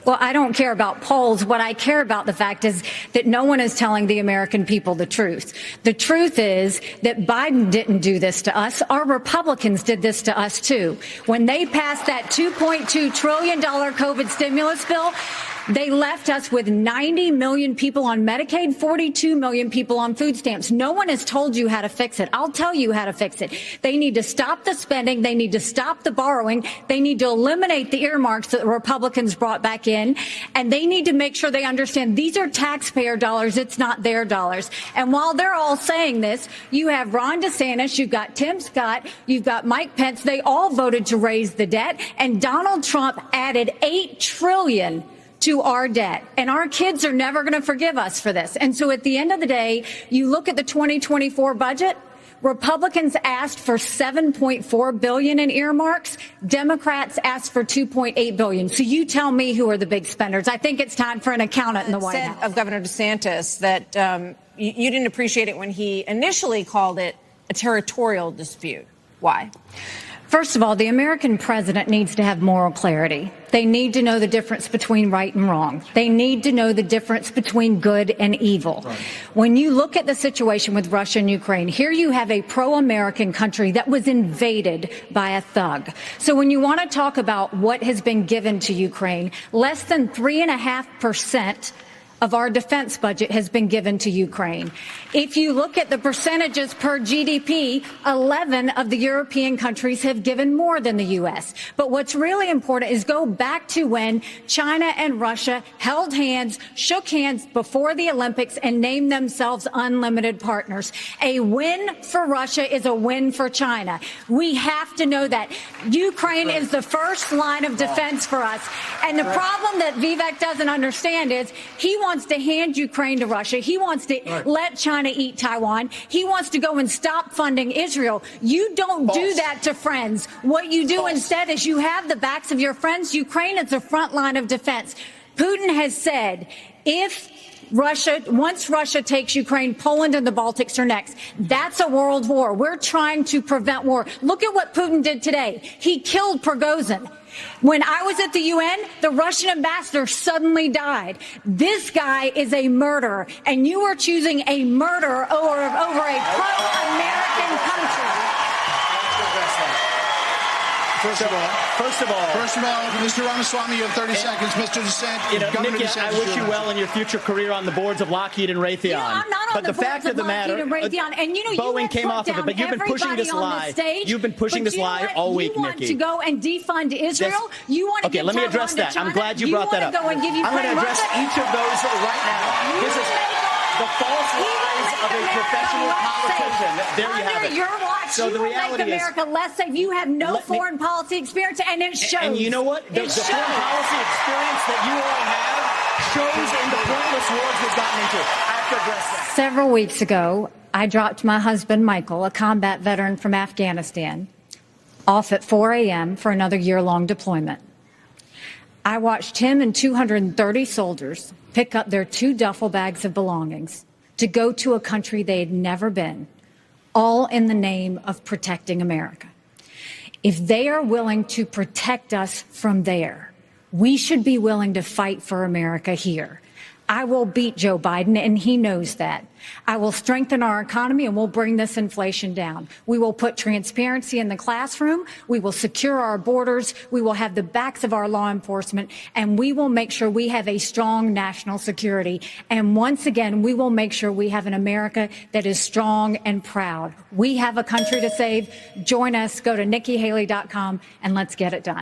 Well, I don't care about polls. What I care about the fact is that no one is telling the American people the truth. The truth is that Biden didn't do this to us. Our Republicans did this to us, too. When they passed that $2.2 trillion COVID stimulus bill, they left us with 90 million people on Medicaid, 42 million people on food stamps. No one has told you how to fix it. I'll tell you how to fix it. They need to stop the spending. They need to stop the borrowing. They need to eliminate the earmarks that the Republicans brought back in. And they need to make sure they understand these are taxpayer dollars. It's not their dollars. And while they're all saying this, you have Ron DeSantis, you've got Tim Scott, you've got Mike Pence. They all voted to raise the debt. And Donald Trump added $8 trillion to our debt. And our kids are never going to forgive us for this. And so at the end of the day, you look at the 2024 budget, Republicans asked for $7.4 billion in earmarks. Democrats asked for $2.8 billion. So you tell me who are the big spenders. I think it's time for an accountant in the White House. Of Governor DeSantis that you didn't appreciate it when he initially called it a territorial dispute. Why? First of all, the American president needs to have moral clarity. They need to know the difference between right and wrong. They need to know the difference between good and evil. Right. When you look at the situation with Russia and Ukraine, here you have a pro-American country that was invaded by a thug. So when you want to talk about what has been given to Ukraine, less than 3.5% of our defense budget has been given to Ukraine. If you look at the percentages per GDP, 11 of the European countries have given more than the U.S. But what's really important is go back to when China and Russia held hands, shook hands before the Olympics, and named themselves unlimited partners. A win for Russia is a win for China. We have to know that. Ukraine is the first line of defense for us. And the problem that Vivek doesn't understand is he wants to hand Ukraine to Russia. He wants to let China eat Taiwan. He wants to go and stop funding Israel. You don't do that to friends. What you do instead is you have the backs of your friends. Ukraine is the front line of defense. Putin has said once Russia takes Ukraine, Poland and the Baltics are next. That's a world war. We're trying to prevent war. Look at what Putin did today. He killed Prigozhin. When I was at the UN, the Russian ambassador suddenly died. This guy is a murderer, and you are choosing a murderer over a pro-American country. First of all, Mr. Ramaswamy, you have 30 seconds. Mr. DeSantis, Nikki, I wish you well in your future career on the boards of Lockheed and Raytheon. I'm not on the boards of Lockheed and Raytheon. And Boeing came off of it, but you've been pushing this lie. You've been pushing this lie all week, Nikki. You want to go and defund Israel? You want to okay, let me address that. I'm glad you brought that up. I'm going to address each of those right now. This is the false lies of a professional politician. There you have it. Your watch, so the reality is, America less safe. You have no foreign policy experience, and it shows. And you know what? The foreign policy experience that you all have shows in the pointless wars we've gotten into. I have to address that. Several weeks ago, I dropped my husband, Michael, a combat veteran from Afghanistan, off at 4 a.m. for another year-long deployment. I watched him and 230 soldiers pick up their 2 duffel bags of belongings to go to a country they had never been, all in the name of protecting America. If they are willing to protect us from there, we should be willing to fight for America here. I will beat Joe Biden, and he knows that. I will strengthen our economy, and we'll bring this inflation down. We will put transparency in the classroom. We will secure our borders. We will have the backs of our law enforcement, and we will make sure we have a strong national security. And once again, we will make sure we have an America that is strong and proud. We have a country to save. Join us. Go to NikkiHaley.com, and let's get it done.